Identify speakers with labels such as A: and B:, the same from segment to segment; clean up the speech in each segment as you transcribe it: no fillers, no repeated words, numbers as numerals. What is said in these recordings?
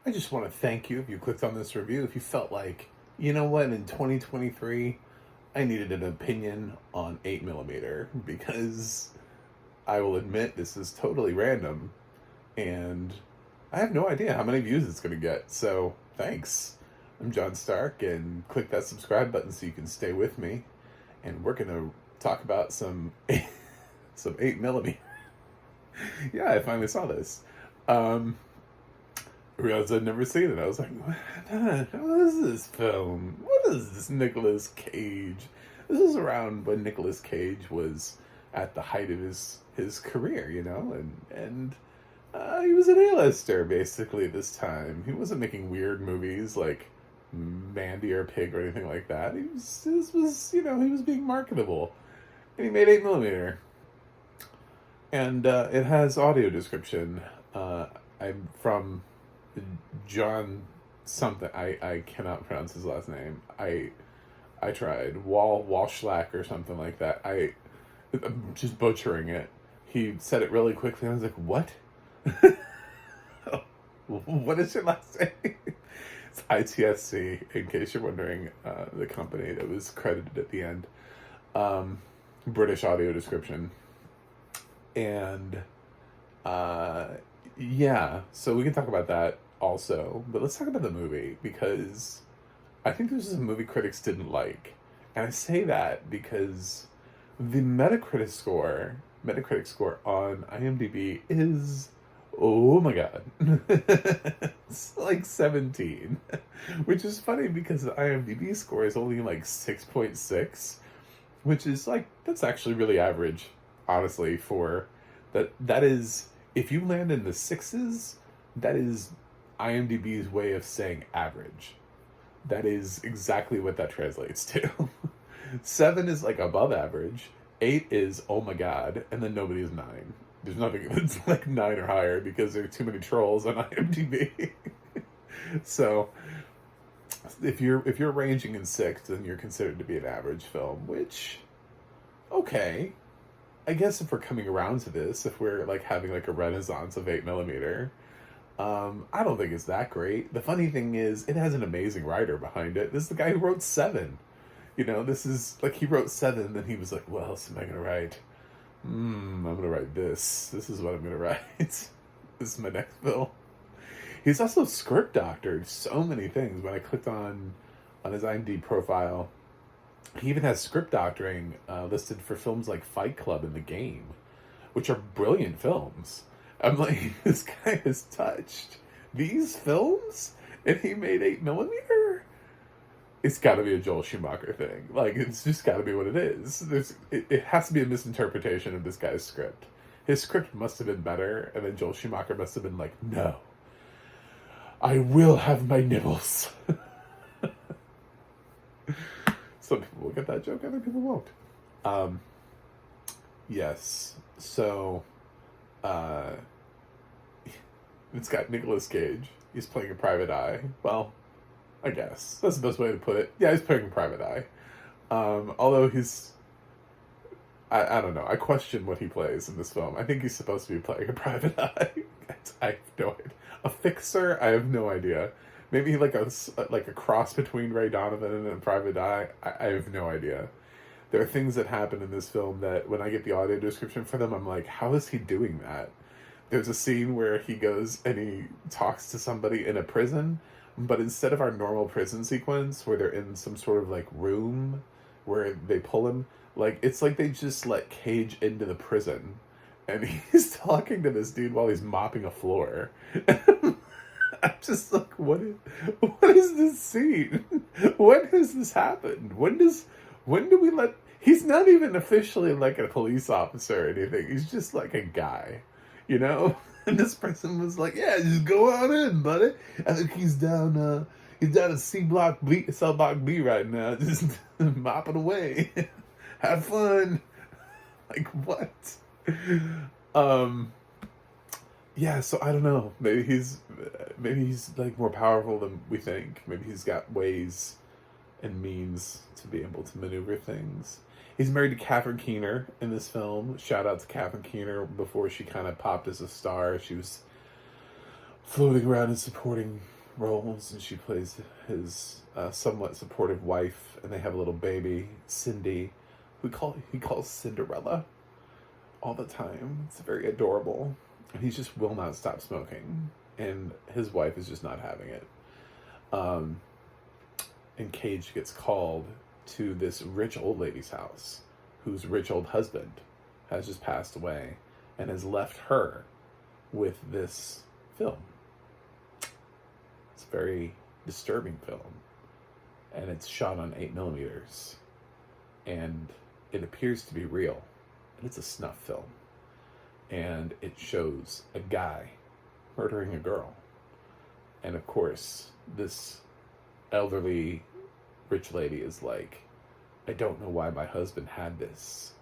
A: I just want to thank you if you clicked on this review. If you felt like, you know what, in 2023, I needed an opinion on 8mm because I will admit this is totally random and I have no idea how many views it's going to get. So thanks. I'm John Stark, and click that subscribe button so you can stay with me. And we're going to talk about some 8mm. Yeah, I finally saw this. Realized I'd never seen it. I was like, what is this film? What is this Nicolas Cage? This is around when Nicolas Cage was at the height of his career, you know, and he was an A-lister basically this time. He wasn't making weird movies like Mandy or Pig or anything like that. He was being marketable, and he made 8mm, and it has audio description. I'm from John something. I cannot pronounce his last name. I tried Walschlack or something like that. I'm just butchering it. He said it really quickly. And I was like, "What? What is your last name?" It's ITSC. In case you're wondering, the company that was credited at the end. British audio description, and yeah. So we can talk about that also, but let's talk about the movie because I think this is a movie critics didn't like. And I say that because the Metacritic score on IMDb is, oh my god, it's like 17, which is funny because the IMDb score is only like 6.6, which is like, that's actually really average, honestly, for that is, if you land in the sixes, that is IMDb's way of saying average. That is exactly what that translates to. 7 is like above average. 8 is oh my god, and then nobody is 9. There's nothing that's like 9 or higher because there are too many trolls on IMDb. So if you're ranging in 6, then you're considered to be an average film, which, okay, I guess if we're coming around to this, if we're like having like a renaissance of 8mm, I don't think it's that great. The funny thing is, it has an amazing writer behind it. This is the guy who wrote 7. You know, this is like, he wrote 7, then he was like, what else am I gonna write? I'm gonna write this. This is what I'm gonna write. This is my next film. He's also script doctored so many things. When I clicked on his IMDb profile, he even has script doctoring listed for films like Fight Club and The Game, which are brilliant films. I'm like, this guy has touched these films, and he made 8mm. It's got to be a Joel Schumacher thing. Like, it's just got to be what it is. It has to be a misinterpretation of this guy's script. His script must have been better, and then Joel Schumacher must have been like, no, I will have my nibbles. Some people will get that joke, other people won't. Yes. So, it's got Nicolas Cage. He's playing a private eye. Well, I guess that's the best way to put it. Yeah, he's playing a private eye. Although I don't know. I question what he plays in this film. I think he's supposed to be playing a private eye. I have no idea. A fixer? I have no idea. Maybe like a cross between Ray Donovan and a private eye. I have no idea. There are things that happen in this film that when I get the audio description for them, I'm like, how is he doing that? There's a scene where he goes and he talks to somebody in a prison, but instead of our normal prison sequence where they're in some sort of like room where they pull him, like, it's like they just let Cage into the prison and he's talking to this dude while he's mopping a floor. I'm just like, what is this scene? When has this happened? When do we let... He's not even officially like a police officer or anything. He's just like a guy, you know? And this person was like, yeah, just go on in, buddy. I think he's down at cell block B right now, just mopping away. Have fun. Like, what? Yeah, so I don't know. Maybe he's like more powerful than we think. Maybe he's got ways and means to be able to maneuver things. He's married to Catherine Keener in this film. Shout out to Catherine Keener. Before she kind of popped as a star, she was floating around in supporting roles, and she plays his somewhat supportive wife, and they have a little baby, Cindy, he calls Cinderella all the time. It's very adorable, and he just will not stop smoking, and his wife is just not having it. And Cage gets called to this rich old lady's house, whose rich old husband has just passed away, and has left her with this film. It's a very disturbing film, and it's shot on 8mm, and it appears to be real, and it's a snuff film, and it shows a guy murdering a girl, and of course this elderly rich lady is like, I don't know why my husband had this.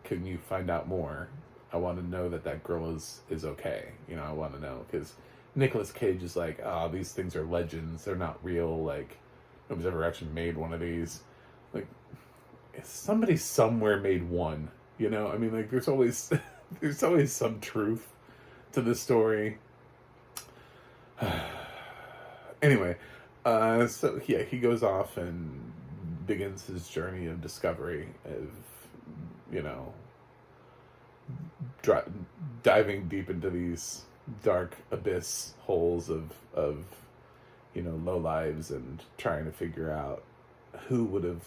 A: Can you find out more? I want to know that girl is okay. I want to know, because Nicolas Cage is like, these things are legends. They're not real. Like, nobody's ever actually made one of these. Like, somebody somewhere made one. I mean, like, there's always some truth to this story. Anyway, so yeah, he goes off and begins his journey of discovery of, diving deep into these dark abyss holes of low lives, and trying to figure out who would have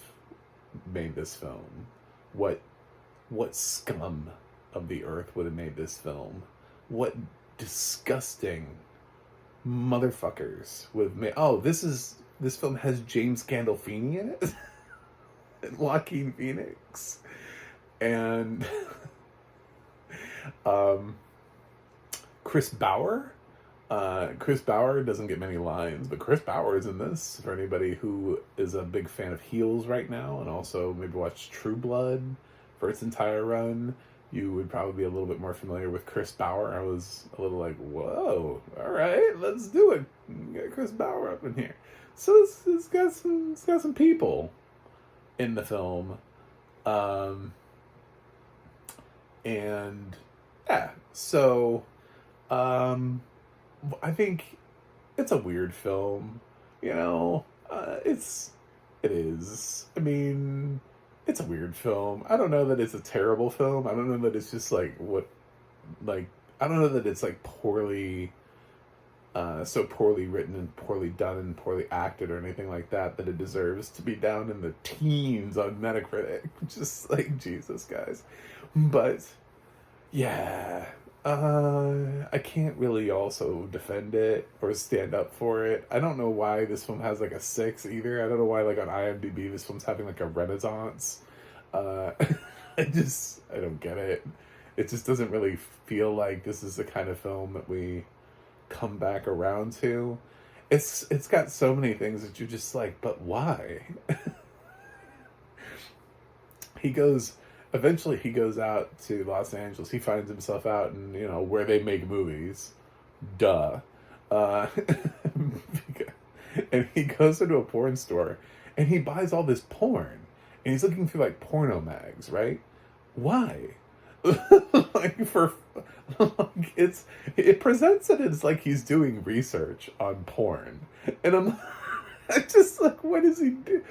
A: made this film, what scum of the earth would have made this film, what disgusting motherfuckers would have made. This film has James Gandolfini in it and Joaquin Phoenix and Chris Bauer. Chris Bauer doesn't get many lines, but Chris Bauer is in this. For anybody who is a big fan of Heels right now, and also maybe watched True Blood for its entire run, you would probably be a little bit more familiar with Chris Bauer. I was a little like, whoa, all right, let's do it. Get Chris Bauer up in here. So it's got some people in the film, and yeah, so I think it's a weird film. It is. I mean, it's a weird film. I don't know that it's a terrible film. I don't know that it's just I don't know that it's so poorly written and poorly done and poorly acted or anything like that it deserves to be down in the teens on Metacritic. Just like, Jesus, guys. But yeah, I can't really also defend it or stand up for it. I don't know why this film has a 6 either. I don't know why on IMDb this film's having a renaissance. I don't get it. It just doesn't really feel like this is the kind of film that we come back around to. It's got so many things that you're just like, but why? Eventually he goes out to Los Angeles. He finds himself out in, where they make movies. Duh. And he goes into a porn store and he buys all this porn. And he's looking through porno mags, right? Why? It presents it as he's doing research on porn. And I'm just like, what does he do?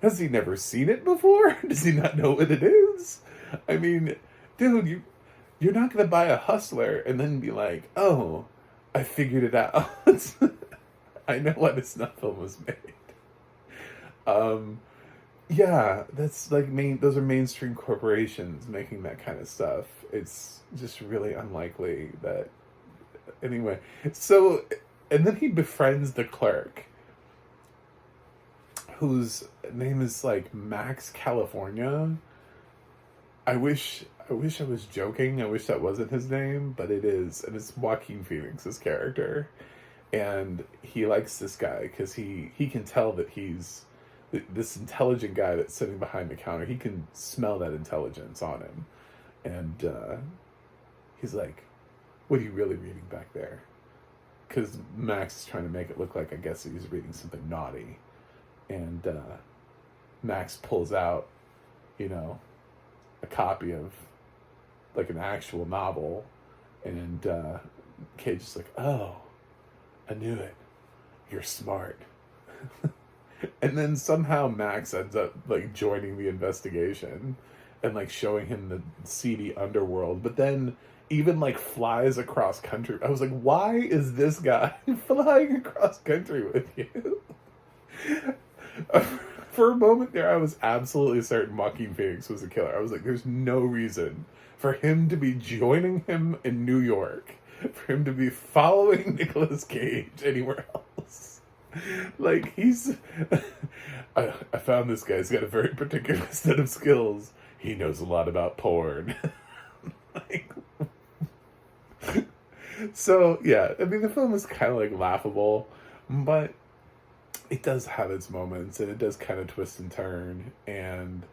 A: Has he never seen it before? Does he not know what it is? I mean, dude, you're not going to buy a Hustler and then be like, oh, I figured it out. I know why this snuff film was made. Yeah, that's those are mainstream corporations making that kind of stuff. It's just really unlikely that, anyway. So, and then he befriends the clerk, whose name is Max California. I wish I was joking. I wish that wasn't his name, but it is, and it's Joaquin Phoenix's character. And he likes this guy because he can tell that he's this intelligent guy that's sitting behind the counter. He can smell that intelligence on him. And he's like, what are you really reading back there? Because Max is trying to make it look like, I guess, he's reading something naughty. And Max pulls out, a copy of an actual novel. And Cage is like, oh, I knew it. you're smart. And then somehow Max ends up like joining the investigation and like showing him the seedy underworld, but then even like flies across country. I was like, why is this guy flying across country with you? For a moment there, I was absolutely certain Joaquin Phoenix was a killer. I was like, there's no reason for him to be joining him in New York, for him to be following Nicolas Cage anywhere else. Like, I found this guy. He's got a very particular set of skills. He knows a lot about porn. Like, so, yeah, I mean, the film is kind of, like, laughable, but it does have its moments, and it does kind of twist and turn, and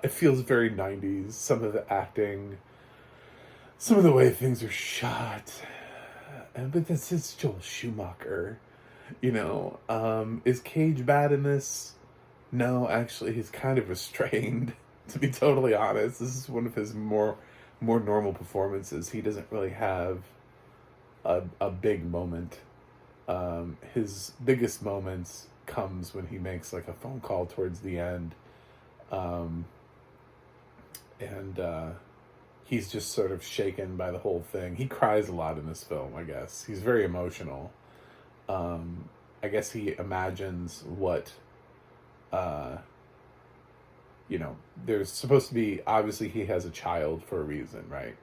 A: it feels very 90s. Some of the acting, some of the way things are shot, but this is Joel Schumacher, you know. Is Cage bad in this? No, actually, he's kind of restrained, to be totally honest. This is one of his more normal performances. He doesn't really have a big moment. His biggest moments comes when he makes like a phone call towards the end, and he's just sort of shaken by the whole thing. He cries a lot in this film, I guess. He's very emotional. I guess he imagines what, there's supposed to be, obviously he has a child for a reason, right?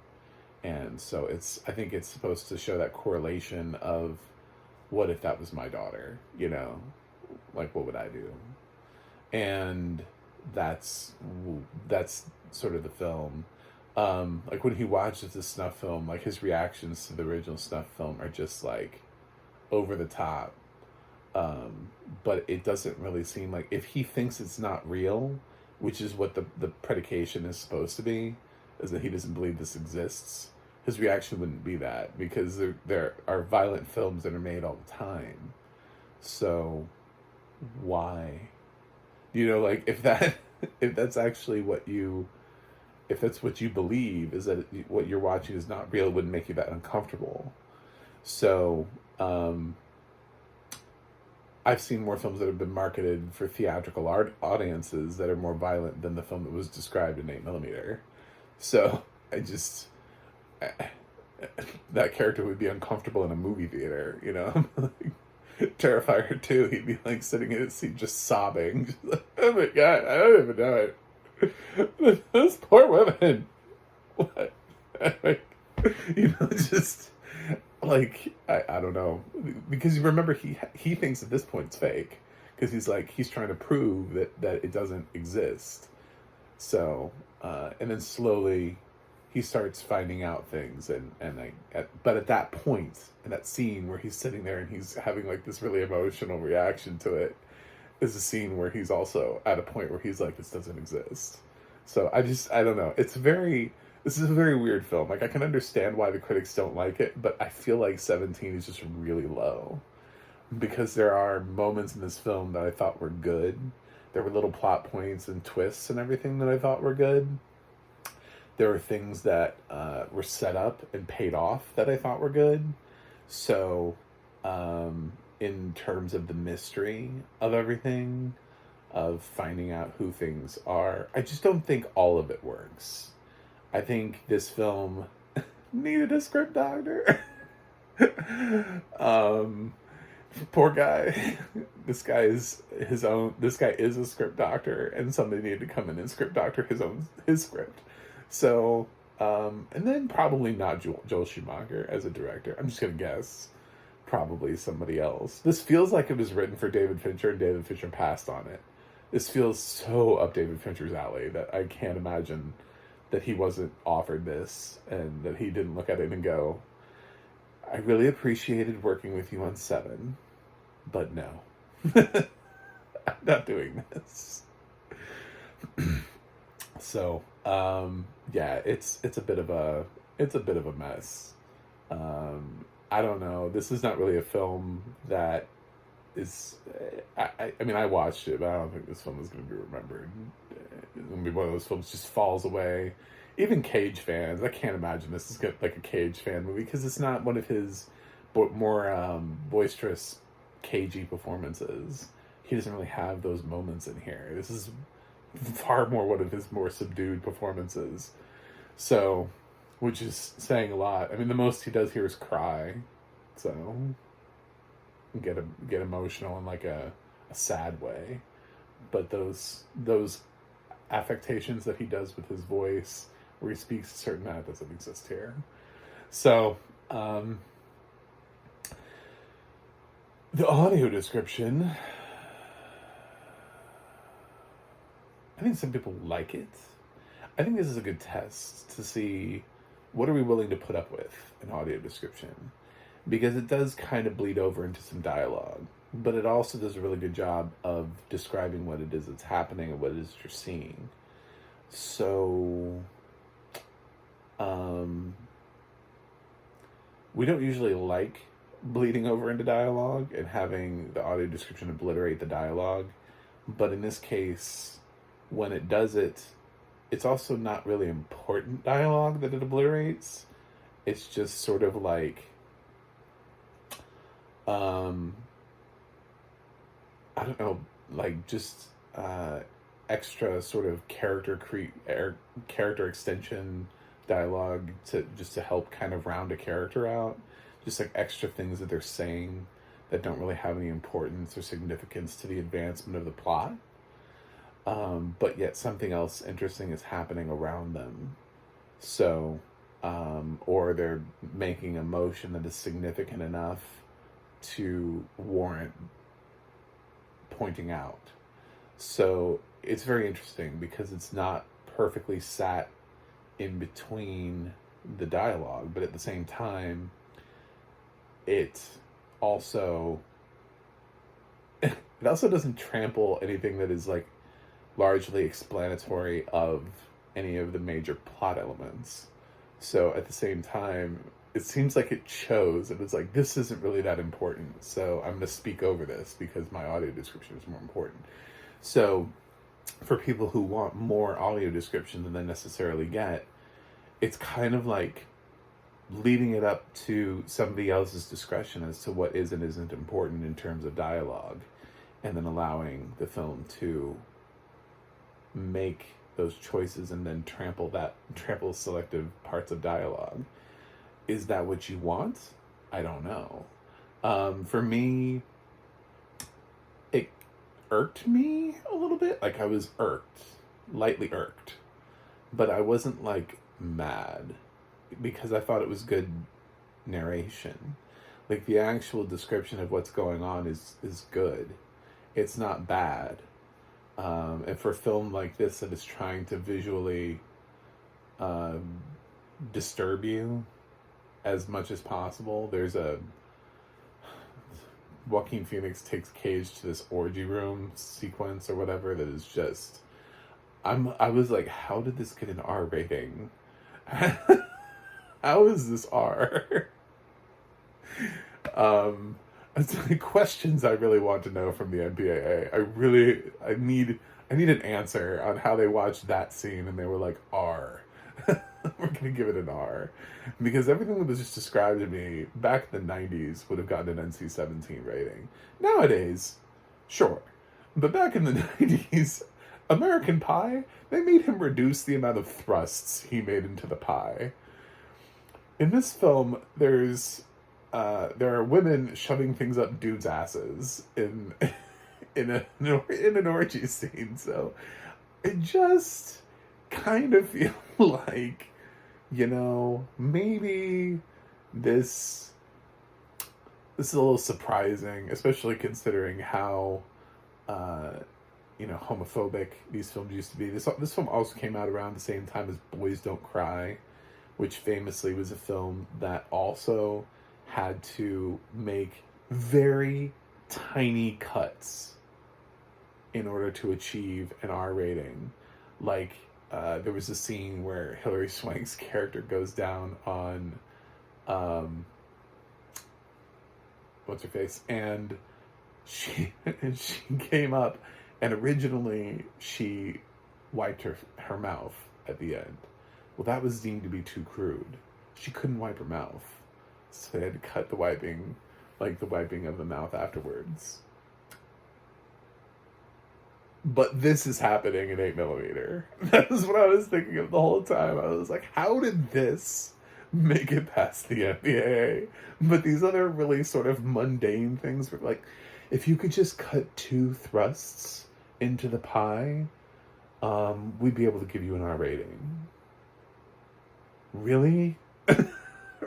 A: And so I think it's supposed to show that correlation of, what if that was my daughter, like, what would I do? And that's sort of the film. Like, when he watches the snuff film, like, his reactions to the original snuff film are just, like, over the top. But it doesn't really seem like, if he thinks it's not real, which is what the predication is supposed to be, is that he doesn't believe this exists, his reaction wouldn't be that, because there are violent films that are made all the time. So why? Like, if that's actually if that's what you believe, is that what you're watching is not real, it wouldn't make you that uncomfortable. So I've seen more films that have been marketed for theatrical audiences that are more violent than the film that was described in 8mm. So that character would be uncomfortable in a movie theater, Like, Terrifier 2, he'd be like sitting in his seat just sobbing. Just like, oh my god, I don't even know it. Those poor women. What? Just like, I don't know. Because you remember, he thinks at this point it's fake. Because he's trying to prove that it doesn't exist. So, and then slowly he starts finding out things, but at that point, in that scene where he's sitting there and he's having like this really emotional reaction to it, is a scene where he's also at a point where he's like, this doesn't exist. So I don't know. This is a very weird film. Like, I can understand why the critics don't like it, but I feel like 17 is just really low, because there are moments in this film that I thought were good. There were little plot points and twists and everything that I thought were good. There were things that were set up and paid off that I thought were good. So, in terms of the mystery of everything, of finding out who things are, I just don't think all of it works. I think this film needed a script doctor. Poor guy. This guy is a script doctor, and somebody needed to come in and script doctor his script. So, and then probably not Joel Schumacher as a director. I'm just gonna guess. Probably somebody else. This feels like it was written for David Fincher, and David Fincher passed on it. This feels so up David Fincher's alley that I can't imagine that he wasn't offered this, and that he didn't look at it and go, I really appreciated working with you on 7, but no. I'm not doing this. So, yeah, it's a bit of a mess. I don't know. This is not really a film that is, I mean, I watched it, but I don't think this film is going to be remembered. It's going to be one of those films just falls away. Even Cage fans, I can't imagine this is like a Cage fan movie, because it's not one of his more boisterous cagey performances. He doesn't really have those moments in here. This is far more one of his more subdued performances. So, which is saying a lot. I mean, the most he does here is cry. So, get emotional in like a sad way. But those affectations that he does with his voice, where he speaks a certain amount, doesn't exist here. So, the audio description, I think some people like it. I think this is a good test to see what are we willing to put up with in audio description, because it does kind of bleed over into some dialogue, but it also does a really good job of describing what it is that's happening and what it is you're seeing. So, we don't usually like bleeding over into dialogue and having the audio description obliterate the dialogue, but in this case, when it does it, it's also not really important dialogue that it obliterates. It's just sort of like, I don't know, like just extra sort of character extension dialogue to help kind of round a character out. Just like extra things that they're saying that don't really have any importance or significance to the advancement of the plot. But yet something else interesting is happening around them. So, or they're making a motion that is significant enough to warrant pointing out. So it's very interesting because it's not perfectly sat in between the dialogue, but at the same time, it also doesn't trample anything that is like largely explanatory of any of the major plot elements. So at the same time, it seems like it chose, and it's like, this isn't really that important, so I'm going to speak over this because my audio description is more important. So for people who want more audio description than they necessarily get, it's kind of like leading it up to somebody else's discretion as to what is and isn't important in terms of dialogue, and then allowing the film to make those choices and then trample selective parts of dialogue. Is that what you want? I don't know. For me, it irked me a little bit. Like, I was lightly irked, but I wasn't like mad because I thought it was good narration. Like, the actual description of what's going on is good. It's not bad. And for a film like this that is trying to visually disturb you as much as possible, there's a Joaquin Phoenix takes Cage to this orgy room sequence or whatever that is just, I was like, how did this get an R rating? How is this R? It's like questions I really want to know from the MPAA. I need an answer on how they watched that scene and they were like, R. We're gonna give it an R. Because everything that was just described to me back in the 90s would have gotten an NC-17 rating. Nowadays, sure. But back in the 90s, American Pie, they made him reduce the amount of thrusts he made into the pie. In this film, there are women shoving things up dudes' asses in an orgy scene. So I just kind of feel like, maybe this is a little surprising, especially considering how homophobic these films used to be. This film also came out around the same time as Boys Don't Cry, which famously was a film that also had to make very tiny cuts in order to achieve an R rating. Like, there was a scene where Hilary Swank's character goes down on, what's her face, and she came up, and originally she wiped her mouth at the end. Well, that was deemed to be too crude. She couldn't wipe her mouth, so they had to cut the wiping like the wiping of the mouth afterwards. But this is happening in 8mm. That was what I was thinking of the whole time. I was like, how did this make it past the MPAA? But these other really sort of mundane things were like, if you could just cut 2 thrusts into the pie, we'd be able to give you an R rating. Really?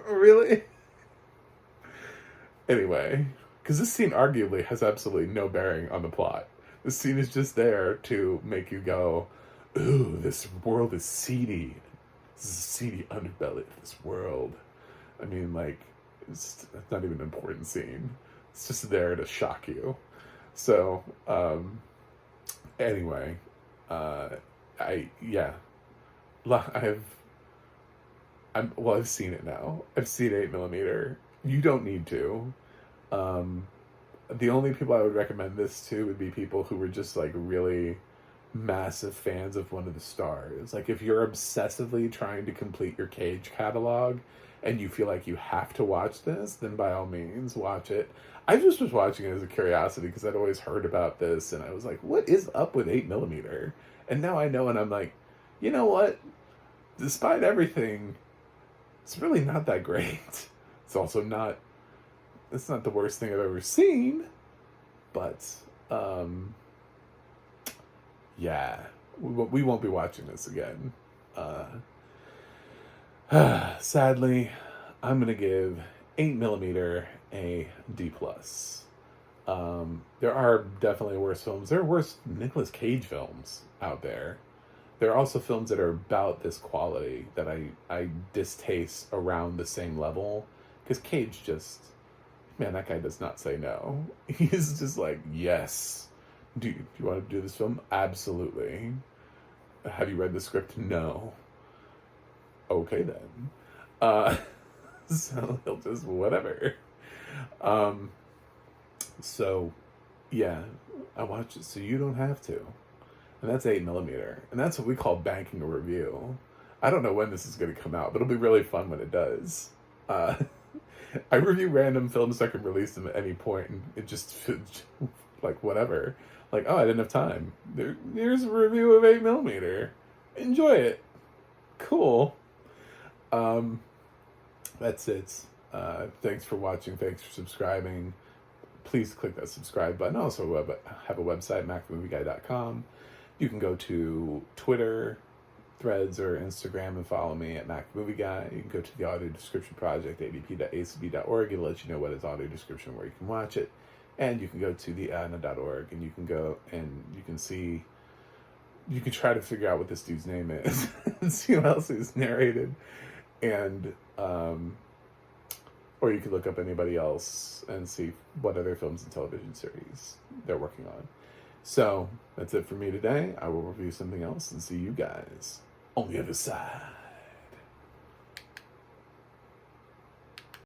A: Really? Anyway, because this scene arguably has absolutely no bearing on the plot. This scene is just there to make you go, ooh, this world is seedy. This is a seedy underbelly of this world. I mean, like, it's not even an important scene. It's just there to shock you. So, anyway, I've seen it now. I've seen 8mm. You don't need to. The only people I would recommend this to would be people who were just like really massive fans of one of the stars. Like if you're obsessively trying to complete your Cage catalog and you feel like you have to watch this, then by all means watch it. I just was watching it as a curiosity because I'd always heard about this and I was like, what is up with 8mm? And now I know, and I'm like, you know what? Despite everything, it's really not that great. It's also not, it's not the worst thing I've ever seen, but yeah, we won't be watching this again. Sadly, I'm gonna give 8mm a D+. There are definitely worse films. There are worse Nicolas Cage films out there. There are also films that are about this quality that I distaste around the same level. Because Cage just, man, that guy does not say no. He's just like, yes. Do you want to do this film? Absolutely. Have you read the script? No. Okay then. So he'll just whatever. So yeah, I watch it so you don't have to. And that's 8mm. And that's what we call banking a review. I don't know when this is going to come out, but it'll be really fun when it does. I review random films so I can release them at any point, and it just, like, whatever. Like, oh, I didn't have time. Here's a review of 8mm. Enjoy it. Cool. That's it. Thanks for watching. Thanks for subscribing. Please click that subscribe button. I also have a website, macmovieguy.com. You can go to Twitter, Threads, or Instagram and follow me at MacMovieGuy. You can go to the audio description project, adp.acb.org. It'll let you know what is audio description, where you can watch it. And you can go to the ADNA.org, and you can go and you can see, you can try to figure out what this dude's name is and see what else he's narrated. And, or you can look up anybody else and see what other films and television series they're working on. So, that's it for me today. I will review something else and see you guys on the other side.